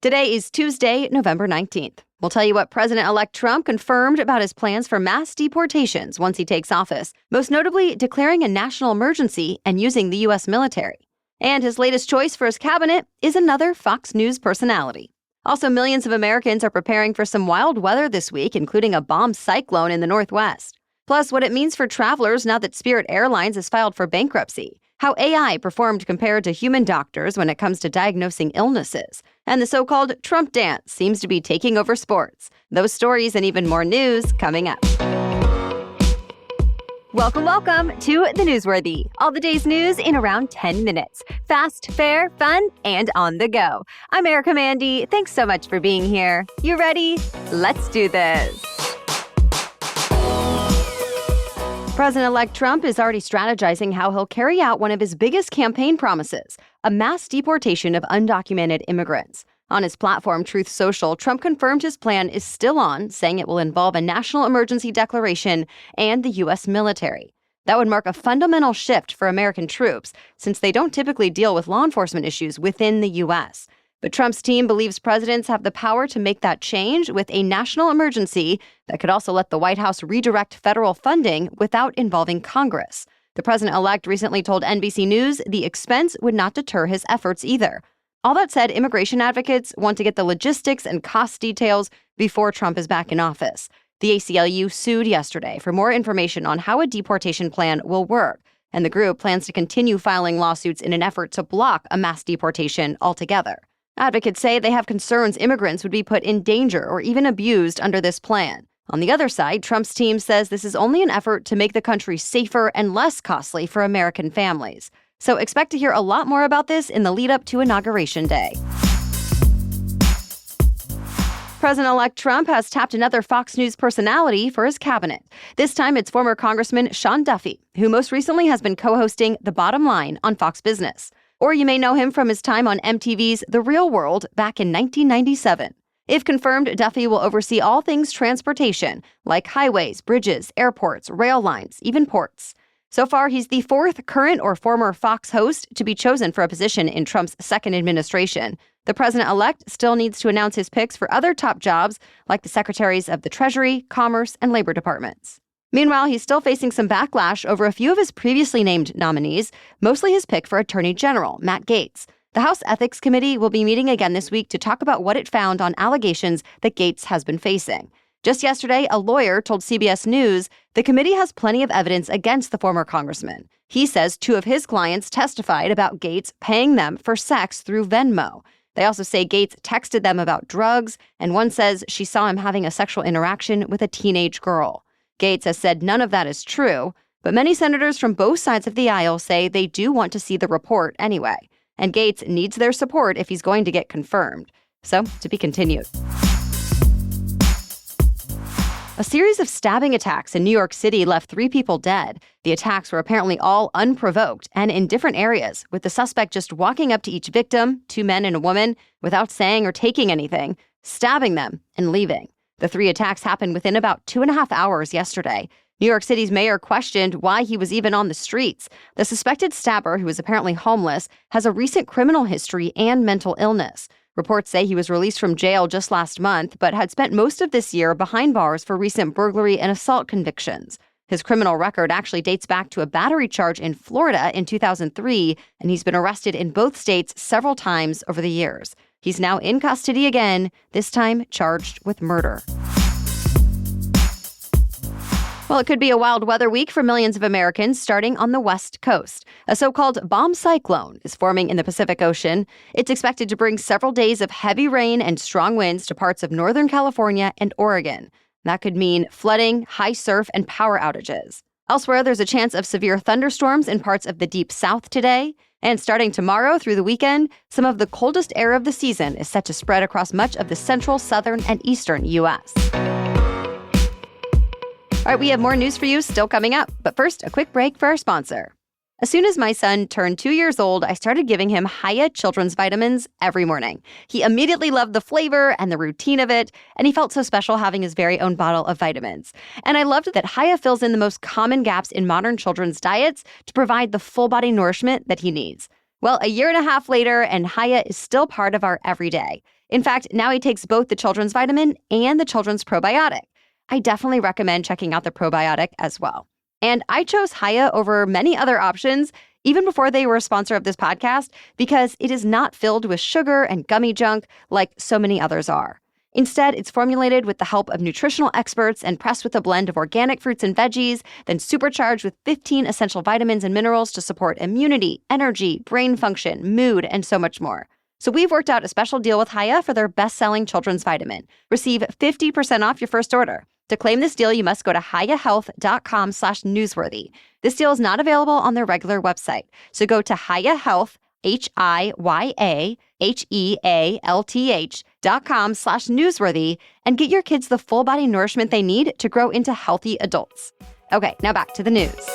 Today is Tuesday, November 19th. We'll tell you what President-elect Trump confirmed about his plans for mass deportations once he takes office, most notably declaring a national emergency and using the U.S. military. And his latest choice for his cabinet is another Fox News personality. Also, millions of Americans are preparing for some wild weather this week, including a bomb cyclone in the Northwest. Plus, what it means for travelers now that Spirit Airlines has filed for bankruptcy, how AI performed compared to human doctors when it comes to diagnosing illnesses, and the so-called Trump dance seems to be taking over sports. Those stories and even more news coming up. Welcome to The Newsworthy. All the day's news in around 10 minutes. Fast, fair, fun, and on the go. I'm Erica Mandy. Thanks so much for being here. You ready? Let's do this. President-elect Trump is already strategizing how he'll carry out one of his biggest campaign promises, a mass deportation of undocumented immigrants. On his platform, Truth Social, Trump confirmed his plan is still on, saying it will involve a national emergency declaration and the U.S. military. That would mark a fundamental shift for American troops, since they don't typically deal with law enforcement issues within the U.S. But Trump's team believes presidents have the power to make that change with a national emergency that could also let the White House redirect federal funding without involving Congress. The president-elect recently told NBC News the expense would not deter his efforts either. All that said, immigration advocates want to get the logistics and cost details before Trump is back in office. The ACLU sued yesterday for more information on how a deportation plan will work, and the group plans to continue filing lawsuits in an effort to block a mass deportation altogether. Advocates say they have concerns immigrants would be put in danger or even abused under this plan. On the other side, Trump's team says this is only an effort to make the country safer and less costly for American families. So expect to hear a lot more about this in the lead up to Inauguration Day. President-elect Trump has tapped another Fox News personality for his cabinet. This time it's former Congressman Sean Duffy, who most recently has been co-hosting The Bottom Line on Fox Business. Or you may know him from his time on MTV's The Real World back in 1997. If confirmed, Duffy will oversee all things transportation, like highways, bridges, airports, rail lines, even ports. So far, he's the fourth current or former Fox host to be chosen for a position in Trump's second administration. The president-elect still needs to announce his picks for other top jobs, like the secretaries of the Treasury, Commerce, and Labor departments. Meanwhile, he's still facing some backlash over a few of his previously named nominees, mostly his pick for Attorney General, Matt Gaetz. The House Ethics Committee will be meeting again this week to talk about what it found on allegations that Gaetz has been facing. Just yesterday, a lawyer told CBS News the committee has plenty of evidence against the former congressman. He says two of his clients testified about Gaetz paying them for sex through Venmo. They also say Gaetz texted them about drugs, and one says she saw him having a sexual interaction with a teenage girl. Gaetz has said none of that is true, but many senators from both sides of the aisle say they do want to see the report anyway. And Gaetz needs their support if he's going to get confirmed. So, to be continued. A series of stabbing attacks in New York City left 3 people dead. The attacks were apparently all unprovoked and in different areas, with the suspect just walking up to each victim, 2 men and a woman, without saying or taking anything, stabbing them and leaving. The 3 attacks happened within about 2.5 hours yesterday. New York City's mayor questioned why he was even on the streets. The suspected stabber, who is apparently homeless, has a recent criminal history and mental illness. Reports say he was released from jail just last month, but had spent most of this year behind bars for recent burglary and assault convictions. His criminal record actually dates back to a battery charge in Florida in 2003, and he's been arrested in both states several times over the years. He's now in custody again, this time charged with murder. Well, it could be a wild weather week for millions of Americans starting on the West Coast. A so-called bomb cyclone is forming in the Pacific Ocean. It's expected to bring several days of heavy rain and strong winds to parts of Northern California and Oregon. That could mean flooding, high surf, and power outages. Elsewhere, there's a chance of severe thunderstorms in parts of the Deep South today. And starting tomorrow through the weekend, some of the coldest air of the season is set to spread across much of the central, southern, and eastern U.S. All right, we have more news for you still coming up. But first, a quick break for our sponsor. As soon as my son turned 2 years old, I started giving him Hiya children's vitamins every morning. He immediately loved the flavor and the routine of it, and he felt so special having his very own bottle of vitamins. And I loved that Hiya fills in the most common gaps in modern children's diets to provide the full-body nourishment that he needs. Well, a year and a half later, and Hiya is still part of our everyday. In fact, now he takes both the children's vitamin and the children's probiotic. I definitely recommend checking out the probiotic as well. And I chose Hiya over many other options, even before they were a sponsor of this podcast, because it is not filled with sugar and gummy junk like so many others are. Instead, it's formulated with the help of nutritional experts and pressed with a blend of organic fruits and veggies, then supercharged with 15 essential vitamins and minerals to support immunity, energy, brain function, mood, and so much more. So we've worked out a special deal with Hiya for their best-selling children's vitamin. Receive 50% off your first order. To claim this deal, you must go to hiyahealth.com/newsworthy. This deal is not available on their regular website. So go to Hiya Health, HIYAHEALTH.com/newsworthy and get your kids the full body nourishment they need to grow into healthy adults. Okay, now back to the news.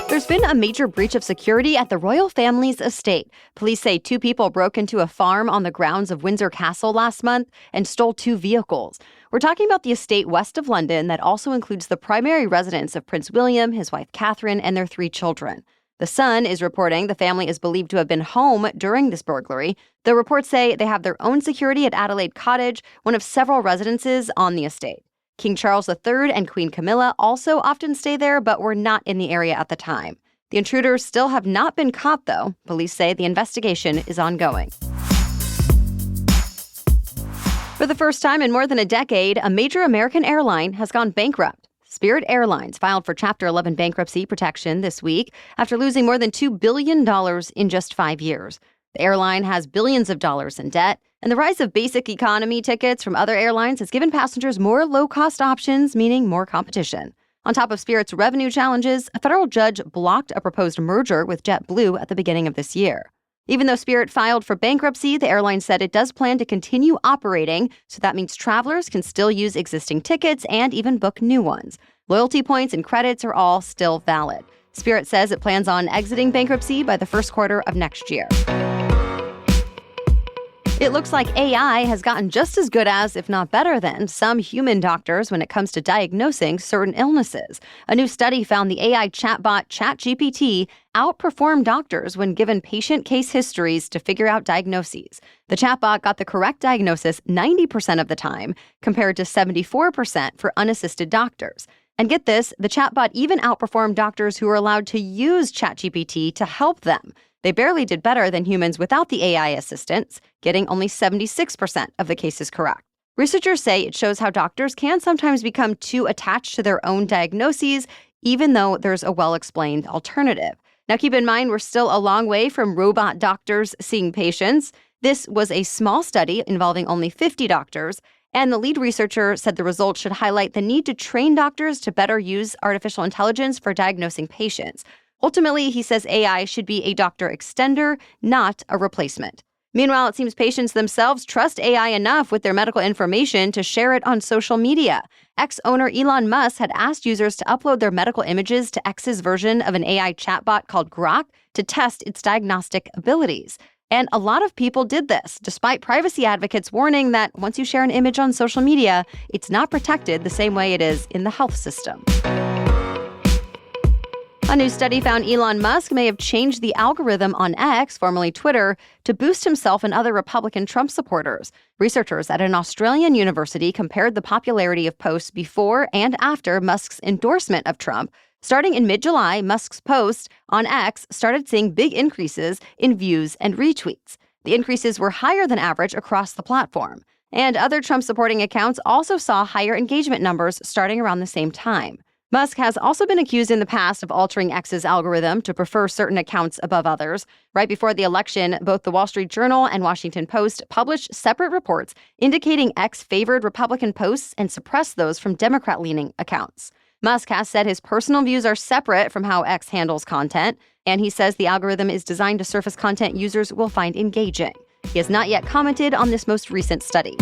There's been a major breach of security at the royal family's estate. Police say 2 people broke into a farm on the grounds of Windsor Castle last month and stole 2 vehicles. We're talking about the estate west of London that also includes the primary residence of Prince William, his wife Catherine, and their 3 children. The Sun is reporting the family is believed to have been home during this burglary. The reports say they have their own security at Adelaide Cottage, one of several residences on the estate. King Charles III and Queen Camilla also often stay there, but were not in the area at the time. The intruders still have not been caught, though. Police say the investigation is ongoing. For the first time in more than a decade, a major American airline has gone bankrupt. Spirit Airlines filed for Chapter 11 bankruptcy protection this week after losing more than $2 billion in just 5 years. The airline has billions of dollars in debt, and the rise of basic economy tickets from other airlines has given passengers more low-cost options, meaning more competition. On top of Spirit's revenue challenges, a federal judge blocked a proposed merger with JetBlue at the beginning of this year. Even though Spirit filed for bankruptcy, the airline said it does plan to continue operating, so that means travelers can still use existing tickets and even book new ones. Loyalty points and credits are all still valid. Spirit says it plans on exiting bankruptcy by the first quarter of next year. It looks like AI has gotten just as good as, if not better than, some human doctors when it comes to diagnosing certain illnesses. A new study found the AI chatbot ChatGPT outperformed doctors when given patient case histories to figure out diagnoses. The chatbot got the correct diagnosis 90% of the time, compared to 74% for unassisted doctors. And get this, the chatbot even outperformed doctors who were allowed to use ChatGPT to help them. They barely did better than humans without the AI assistance, getting only 76% of the cases correct. Researchers say it shows how doctors can sometimes become too attached to their own diagnoses, even though there's a well-explained alternative. Now, keep in mind, we're still a long way from robot doctors seeing patients. This was a small study involving only 50 doctors, and the lead researcher said the results should highlight the need to train doctors to better use artificial intelligence for diagnosing patients. Ultimately, he says AI should be a doctor extender, not a replacement. Meanwhile, it seems patients themselves trust AI enough with their medical information to share it on social media. Ex-owner Elon Musk had asked users to upload their medical images to X's version of an AI chatbot called Grok to test its diagnostic abilities. And a lot of people did this, despite privacy advocates warning that once you share an image on social media, it's not protected the same way it is in the health system. A new study found Elon Musk may have changed the algorithm on X, formerly Twitter, to boost himself and other Republican Trump supporters. Researchers at an Australian university compared the popularity of posts before and after Musk's endorsement of Trump. Starting in mid-July, Musk's posts on X started seeing big increases in views and retweets. The increases were higher than average across the platform. And other Trump-supporting accounts also saw higher engagement numbers starting around the same time. Musk has also been accused in the past of altering X's algorithm to prefer certain accounts above others. Right before the election, both the Wall Street Journal and Washington Post published separate reports indicating X favored Republican posts and suppressed those from Democrat-leaning accounts. Musk has said his personal views are separate from how X handles content, and he says the algorithm is designed to surface content users will find engaging. He has not yet commented on this most recent study.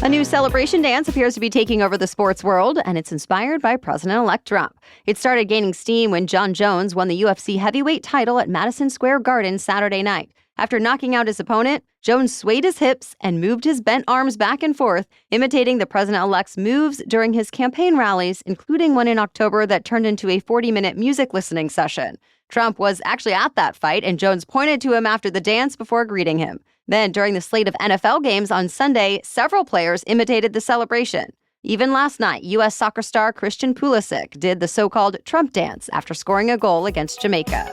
A new celebration dance appears to be taking over the sports world, and it's inspired by President-elect Trump. It started gaining steam when Jon Jones won the UFC heavyweight title at Madison Square Garden Saturday night. After knocking out his opponent, Jones swayed his hips and moved his bent arms back and forth, imitating the president-elect's moves during his campaign rallies, including one in October that turned into a 40-minute music listening session. Trump was actually at that fight, and Jones pointed to him after the dance before greeting him. Then, during the slate of NFL games on Sunday, several players imitated the celebration. Even last night, U.S. soccer star Christian Pulisic did the so-called Trump dance after scoring a goal against Jamaica.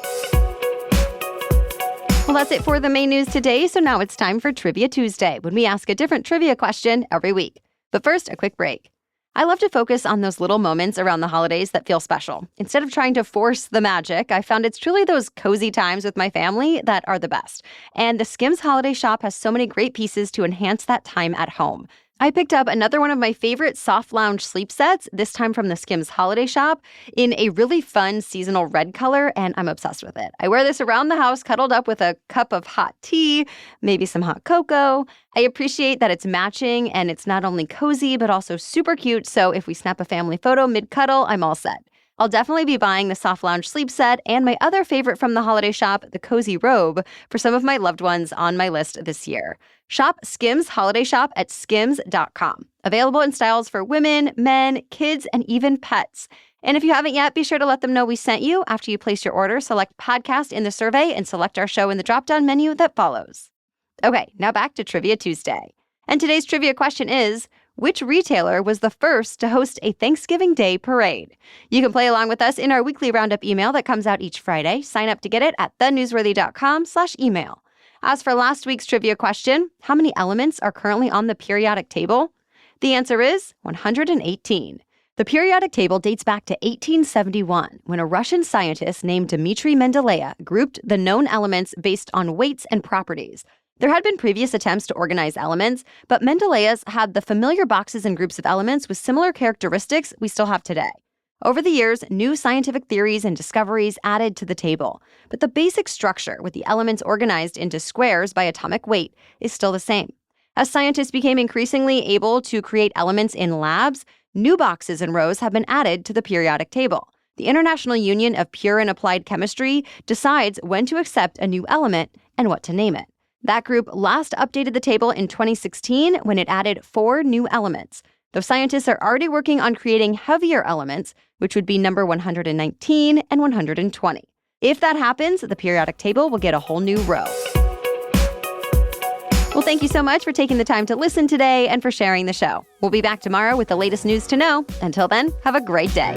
Well, that's it for the main news today, so now it's time for Trivia Tuesday, when we ask a different trivia question every week. But first, a quick break. I love to focus on those little moments around the holidays that feel special. Instead of trying to force the magic, I found it's truly those cozy times with my family that are the best. And the SKIMS Holiday Shop has so many great pieces to enhance that time at home. I picked up another one of my favorite soft lounge sleep sets, this time from the SKIMS Holiday Shop, in a really fun seasonal red color, and I'm obsessed with it. I wear this around the house, cuddled up with a cup of hot tea, maybe some hot cocoa. I appreciate that it's matching, and it's not only cozy, but also super cute, so if we snap a family photo mid-cuddle, I'm all set. I'll definitely be buying the soft lounge sleep set and my other favorite from the holiday shop, the cozy robe, for some of my loved ones on my list this year. Shop SKIMS Holiday Shop at skims.com. Available in styles for women, men, kids, and even pets. And if you haven't yet, be sure to let them know we sent you. After you place your order, select podcast in the survey and select our show in the drop-down menu that follows. Okay, now back to Trivia Tuesday. And today's trivia question is, which retailer was the first to host a Thanksgiving Day parade? You can play along with us in our weekly roundup email that comes out each Friday. Sign up to get it at thenewsworthy.com/email. As for last week's trivia question, how many elements are currently on the periodic table? The answer is 118. The periodic table dates back to 1871, when a Russian scientist named Dmitry Mendeleev grouped the known elements based on weights and properties. There had been previous attempts to organize elements, but Mendeleev had the familiar boxes and groups of elements with similar characteristics we still have today. Over the years, new scientific theories and discoveries added to the table, but the basic structure, with the elements organized into squares by atomic weight, is still the same. As scientists became increasingly able to create elements in labs, new boxes and rows have been added to the periodic table. The International Union of Pure and Applied Chemistry decides when to accept a new element and what to name it. That group last updated the table in 2016 when it added 4 new elements, though scientists are already working on creating heavier elements, which would be number 119 and 120. If that happens, the periodic table will get a whole new row. Well, thank you so much for taking the time to listen today and for sharing the show. We'll be back tomorrow with the latest news to know. Until then, have a great day.